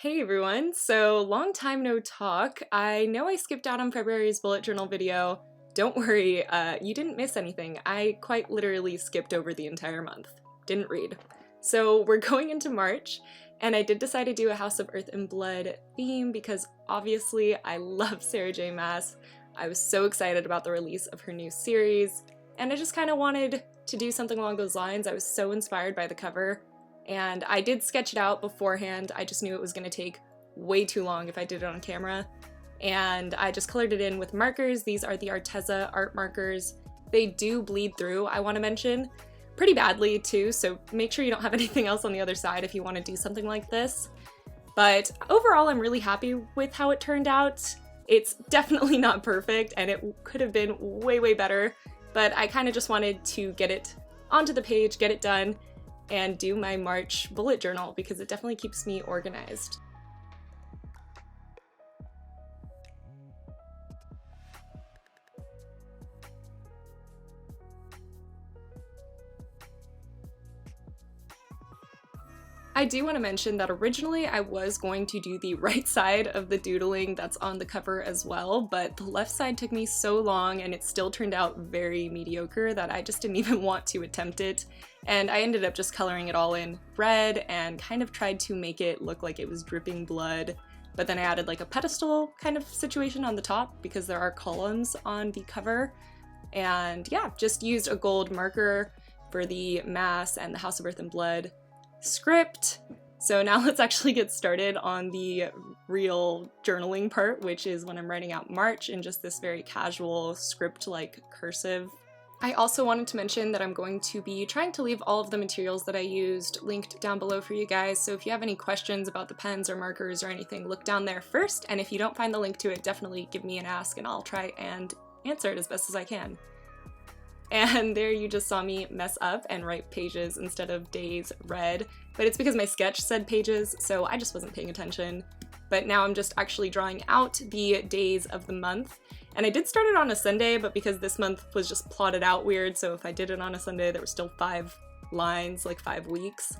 Hey everyone, so long time no talk. I know I skipped out on February's bullet journal video. Don't worry, you didn't miss anything. I quite literally skipped over the entire month. Didn't read. So we're going into March, and I did decide to do a House of Earth and Blood theme because obviously I love Sarah J. Maas. I was so excited about the release of her new series, and I just kind of wanted to do something along those lines. I was so inspired by the cover. And I did sketch it out beforehand. I just knew it was going to take way too long if I did it on camera. And I just colored it in with markers. These are the Arteza art markers. They do bleed through, I want to mention, pretty badly too, so make sure you don't have anything else on the other side if you want to do something like this. But overall, I'm really happy with how it turned out. It's definitely not perfect, and it could have been way, way better, but I kind of just wanted to get it onto the page, get it done, and do my March bullet journal because it definitely keeps me organized. I do want to mention that originally I was going to do the right side of the doodling that's on the cover as well, but the left side took me so long and it still turned out very mediocre that I just didn't even want to attempt it. And I ended up just coloring it all in red and kind of tried to make it look like it was dripping blood. But then I added like a pedestal kind of situation on the top because there are columns on the cover. And yeah, just used a gold marker for the Maas and the House of Earth and Blood script. So now let's actually get started on the real journaling part, which is when I'm writing out March in just this very casual script-like cursive. I also wanted to mention that I'm going to be trying to leave all of the materials that I used linked down below for you guys, so if you have any questions about the pens or markers or anything, look down there first, and if you don't find the link to it, definitely give me an ask and I'll try and answer it as best as I can. And there you just saw me mess up and write pages instead of days red, but it's because my sketch said pages, so I just wasn't paying attention. But now I'm just actually drawing out the days of the month. And I did start it on a Sunday, but because this month was just plotted out weird, so if I did it on a Sunday, there were still 5 lines, like 5 weeks.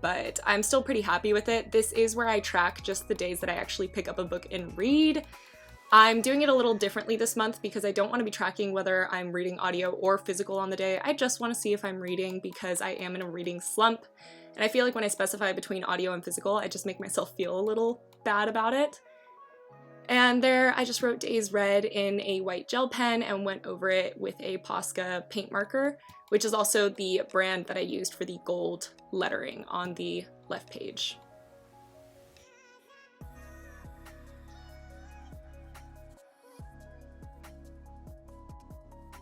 But I'm still pretty happy with it. This is where I track just the days that I actually pick up a book and read. I'm doing it a little differently this month because I don't want to be tracking whether I'm reading audio or physical on the day. I just want to see if I'm reading because I am in a reading slump. And I feel like when I specify between audio and physical, I just make myself feel a little bad about it. And there I just wrote days red in a white gel pen and went over it with a Posca paint marker, which is also the brand that I used for the gold lettering on the left page.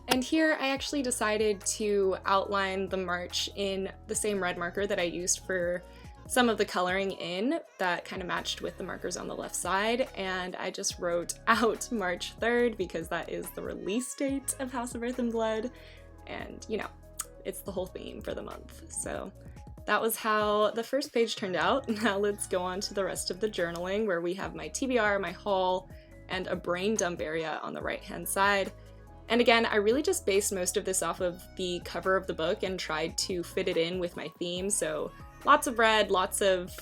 And here I actually decided to outline the March in the same red marker that I used for some of the coloring in that kind of matched with the markers on the left side, and I just wrote out March 3rd because that is the release date of House of Earth and Blood, and you know, it's the whole theme for the month. So that was how the first page turned out. Now let's go on to the rest of the journaling where we have my TBR, my haul, and a brain dump area on the right hand side. And again, I really just based most of this off of the cover of the book and tried to fit it in with my theme, so lots of red, lots of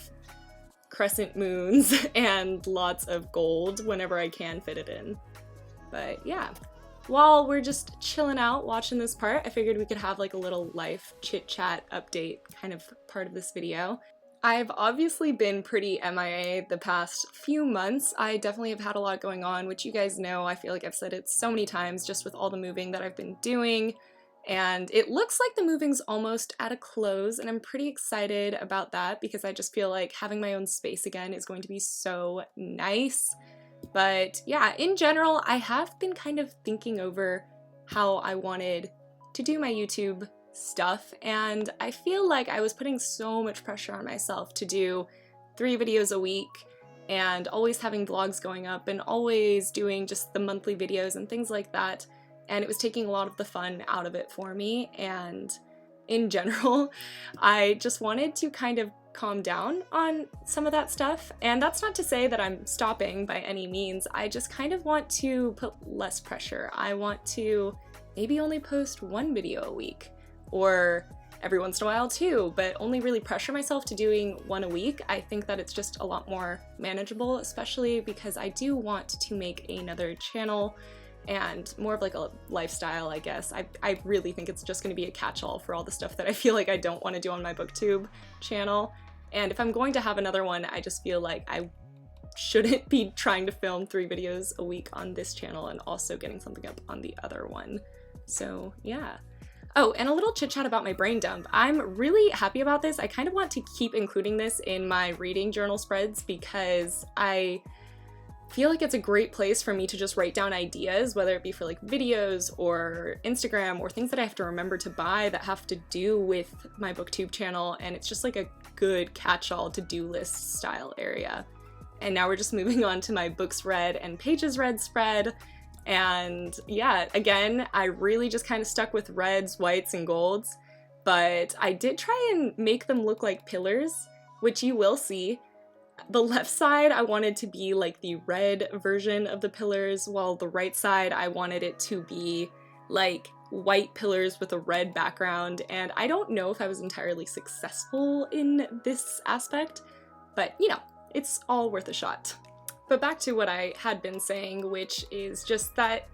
crescent moons, and lots of gold whenever I can fit it in. But yeah, while we're just chilling out watching this part, I figured we could have like a little life chit-chat update kind of part of this video. I've obviously been pretty MIA the past few months. I definitely have had a lot going on, which you guys know. I feel like I've said it so many times just with all the moving that I've been doing. And it looks like the moving's almost at a close, and I'm pretty excited about that because I just feel like having my own space again is going to be so nice. But yeah, in general, I have been kind of thinking over how I wanted to do my YouTube stuff, and I feel like I was putting so much pressure on myself to do 3 videos a week and always having vlogs going up and always doing just the monthly videos and things like that, and it was taking a lot of the fun out of it for me. And in general, I just wanted to kind of calm down on some of that stuff, and that's not to say that I'm stopping by any means. I just kind of want to put less pressure. I want to maybe only post 1 video a week, or every once in a while too, but only really pressure myself to doing one a week. I think that it's just a lot more manageable, especially because I do want to make another channel and more of like a lifestyle, I guess. I really think it's just going to be a catch-all for all the stuff that I feel like I don't want to do on my BookTube channel. And if I'm going to have another one, I just feel like I shouldn't be trying to film 3 videos a week on this channel and also getting something up on the other one. So yeah. Oh, and a little chit chat about my brain dump. I'm really happy about this. I kind of want to keep including this in my reading journal spreads because I feel like it's a great place for me to just write down ideas, whether it be for like videos or Instagram or things that I have to remember to buy that have to do with my BookTube channel, and it's just like a good catch-all to-do list style area. And now we're just moving on to my books read and pages read spread. And yeah, again, I really just kind of stuck with reds, whites, and golds, but I did try and make them look like pillars, which you will see. The left side I wanted to be like the red version of the pillars, while the right side I wanted it to be like white pillars with a red background, and I don't know if I was entirely successful in this aspect, but you know, it's all worth a shot. But back to what I had been saying, which is just that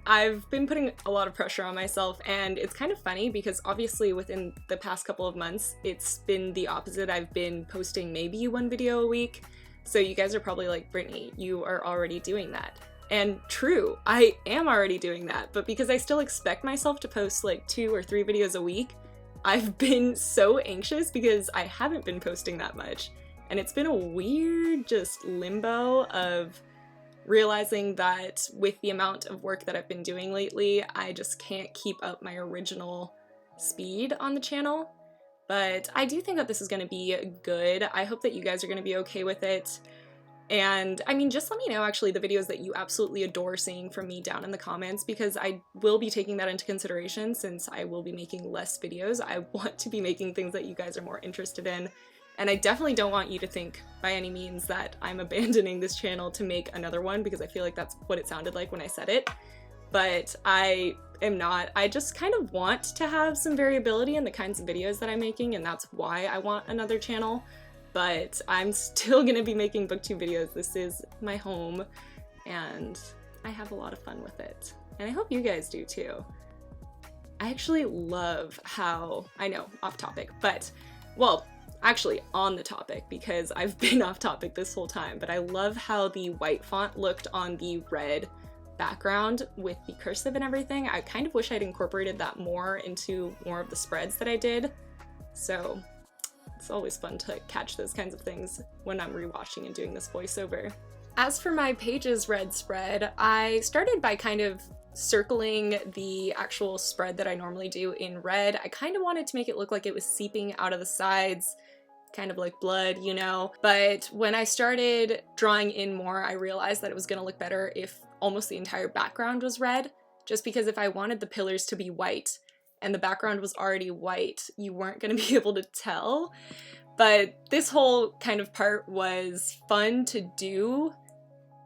I've been putting a lot of pressure on myself, and it's kind of funny because obviously within the past couple of months, it's been the opposite. I've been posting maybe 1 video a week. So you guys are probably like, Brittany, you are already doing that. And true, I am already doing that, but because I still expect myself to post like 2 or 3 videos a week, I've been so anxious because I haven't been posting that much. And it's been a weird just limbo of realizing that with the amount of work that I've been doing lately, I just can't keep up my original speed on the channel. But I do think that this is going to be good. I hope that you guys are going to be okay with it. And I mean, just let me know actually the videos that you absolutely adore seeing from me down in the comments, because I will be taking that into consideration since I will be making less videos. I want to be making things that you guys are more interested in. And I definitely don't want you to think by any means that I'm abandoning this channel to make another one, because I feel like that's what it sounded like when I said it. But I am not. I just kind of want to have some variability in the kinds of videos that I'm making, and that's why I want another channel. But I'm still gonna be making BookTube videos. This is my home, and I have a lot of fun with it. And I hope you guys do too. I actually love how, I know, off topic, but, well, actually on the topic, because I've been off topic this whole time, but I love how the white font looked on the red background with the cursive and everything. I kind of wish I'd incorporated that more into more of the spreads that I did. So it's always fun to catch those kinds of things when I'm rewatching and doing this voiceover. As for my pages read spread, I started by kind of circling the actual spread that I normally do in red. I kind of wanted to make it look like it was seeping out of the sides, kind of like blood, you know? But when I started drawing in more, I realized that it was gonna look better if almost the entire background was red, just because if I wanted the pillars to be white and the background was already white, you weren't gonna be able to tell. But this whole kind of part was fun to do,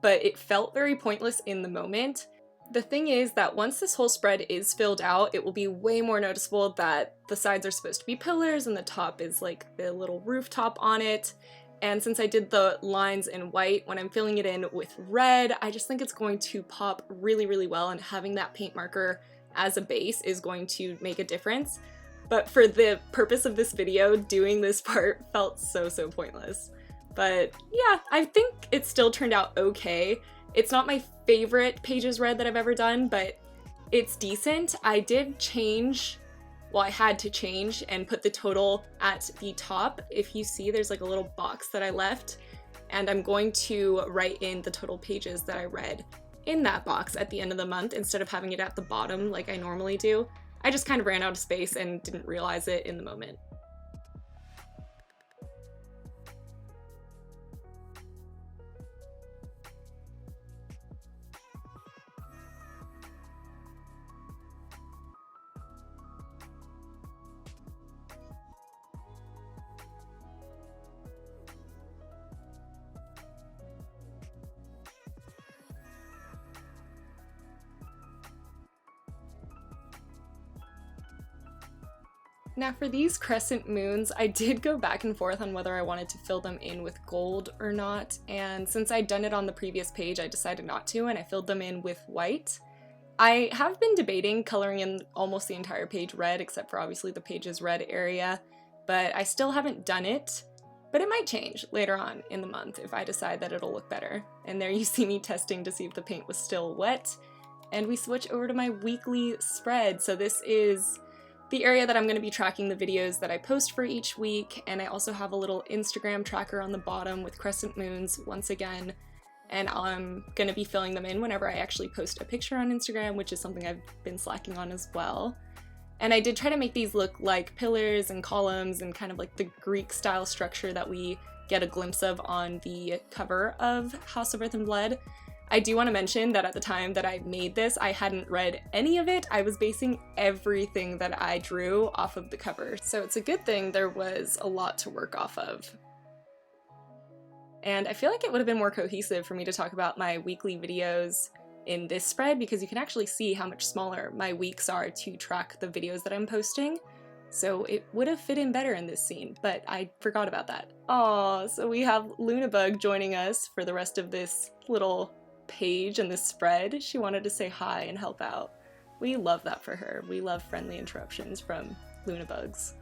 but it felt very pointless in the moment. The thing is that once this whole spread is filled out, it will be way more noticeable that the sides are supposed to be pillars and the top is like the little rooftop on it. And since I did the lines in white, when I'm filling it in with red, I just think it's going to pop really, really well, and having that paint marker as a base is going to make a difference. But for the purpose of this video, doing this part felt so pointless. But yeah, I think it still turned out okay. It's not my favorite pages read that I've ever done, but it's decent. I did change, well, I had to change and put the total at the top. If you see, there's like a little box that I left, and I'm going to write in the total pages that I read in that box at the end of the month instead of having it at the bottom like I normally do. I just kind of ran out of space and didn't realize it in the moment. Now for these crescent moons, I did go back and forth on whether I wanted to fill them in with gold or not, and since I'd done it on the previous page, I decided not to, and I filled them in with white. I have been debating coloring in almost the entire page red, except for obviously the page's red area, but I still haven't done it. But it might change later on in the month if I decide that it'll look better. And there you see me testing to see if the paint was still wet. And we switch over to my weekly spread. So this is the area that I'm going to be tracking the videos that I post for each week, and I also have a little Instagram tracker on the bottom with crescent moons once again, and I'm going to be filling them in whenever I actually post a picture on Instagram, which is something I've been slacking on as well. And I did try to make these look like pillars and columns and kind of like the Greek style structure that we get a glimpse of on the cover of House of Earth and Blood. I do want to mention that at the time that I made this, I hadn't read any of it. I was basing everything that I drew off of the cover. So it's a good thing there was a lot to work off of. And I feel like it would have been more cohesive for me to talk about my weekly videos in this spread because you can actually see how much smaller my weeks are to track the videos that I'm posting. So it would have fit in better in this scene, but I forgot about that. Aww, so we have Lunabug joining us for the rest of this little page and this spread. She wanted to say hi and help out. We love that for her. We love friendly interruptions from Lunabugs.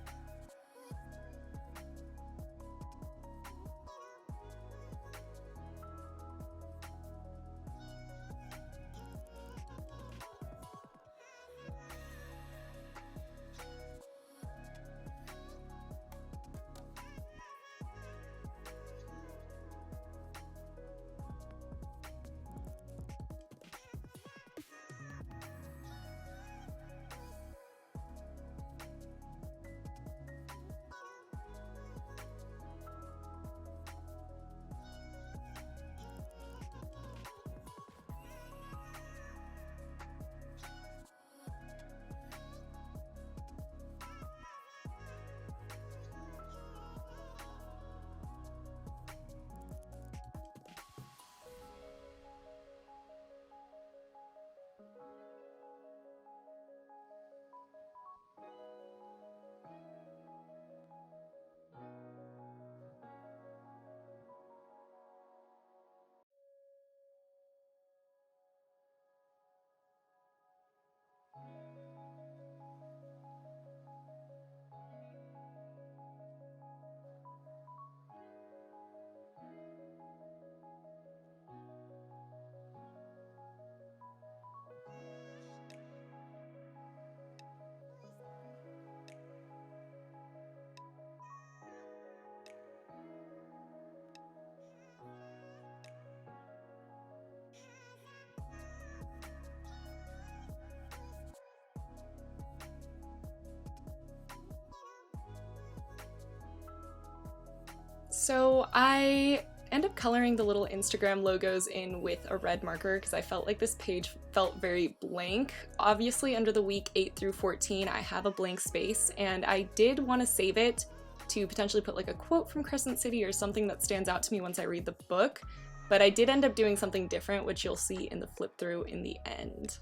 So I end up coloring the little Instagram logos in with a red marker because I felt like this page felt very blank. Obviously under the week 8 through 14 I have a blank space, and I did want to save it to potentially put like a quote from Crescent City or something that stands out to me once I read the book, but I did end up doing something different, which you'll see in the flip through in the end.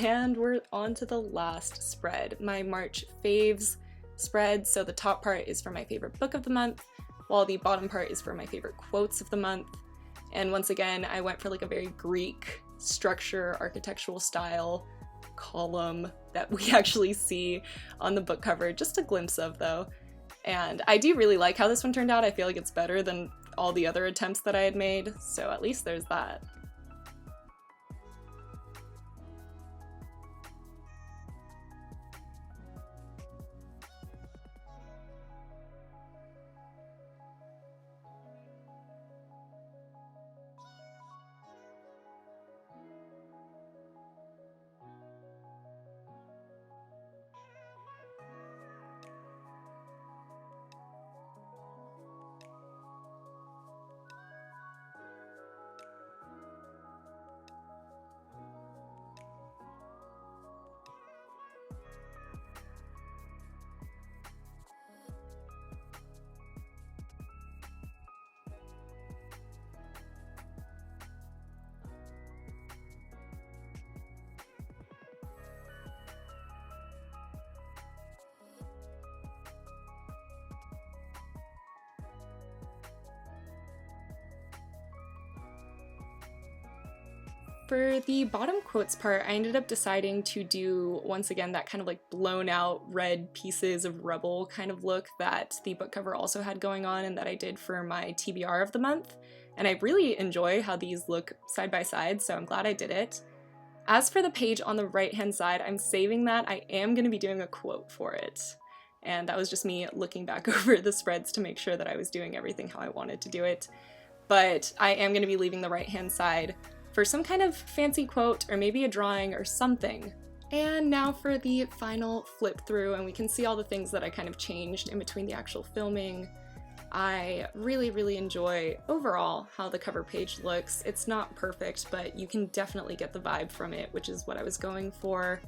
And we're on to the last spread, my March faves spread. So the top part is for my favorite book of the month, while the bottom part is for my favorite quotes of the month. And once again, I went for like a very Greek structure, architectural style column that we actually see on the book cover, just a glimpse of though. And I do really like how this one turned out. I feel like it's better than all the other attempts that I had made, so at least there's that. For the bottom quotes part, I ended up deciding to do, once again, that kind of like blown out red pieces of rubble kind of look that the book cover also had going on and that I did for my TBR of the month. And I really enjoy how these look side by side, so I'm glad I did it. As for the page on the right-hand side, I'm saving that. I am going to be doing a quote for it. And that was just me looking back over the spreads to make sure that I was doing everything how I wanted to do it. But I am going to be leaving the right-hand side for some kind of fancy quote or maybe a drawing or something. And now for the final flip through, and we can see all the things that I kind of changed in between the actual filming. I really enjoy overall how the cover page looks. It's not perfect, but you can definitely get the vibe from it, which is what I was going for.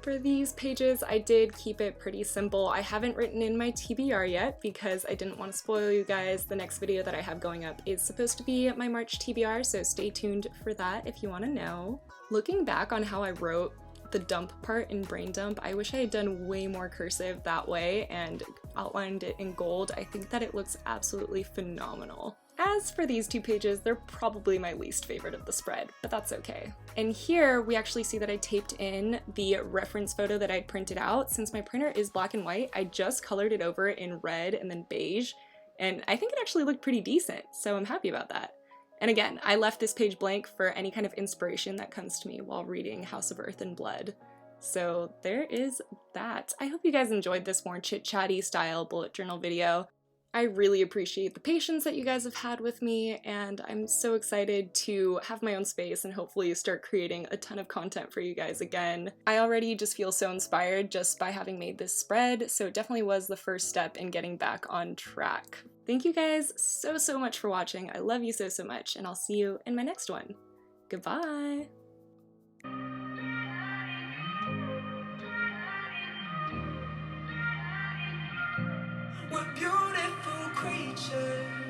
For these pages, I did keep it pretty simple. I haven't written in my TBR yet because I didn't want to spoil you guys. The next video that I have going up is supposed to be my March TBR, so stay tuned for that if you want to know. Looking back on how I wrote the dump part in Brain Dump, I wish I had done way more cursive that way and outlined it in gold. I think that it looks absolutely phenomenal. As for these two pages, they're probably my least favorite of the spread, but that's okay. And here we actually see that I taped in the reference photo that I'd printed out. Since my printer is black and white, I just colored it over in red and then beige, and I think it actually looked pretty decent, so I'm happy about that. And again, I left this page blank for any kind of inspiration that comes to me while reading House of Earth and Blood. So there is that. I hope you guys enjoyed this more chit-chatty style bullet journal video. I really appreciate the patience that you guys have had with me, and I'm so excited to have my own space and hopefully start creating a ton of content for you guys again. I already just feel so inspired just by having made this spread, so it definitely was the first step in getting back on track. Thank you guys so much for watching. I love you so much, and I'll see you in my next one. Goodbye! We're beautiful creatures.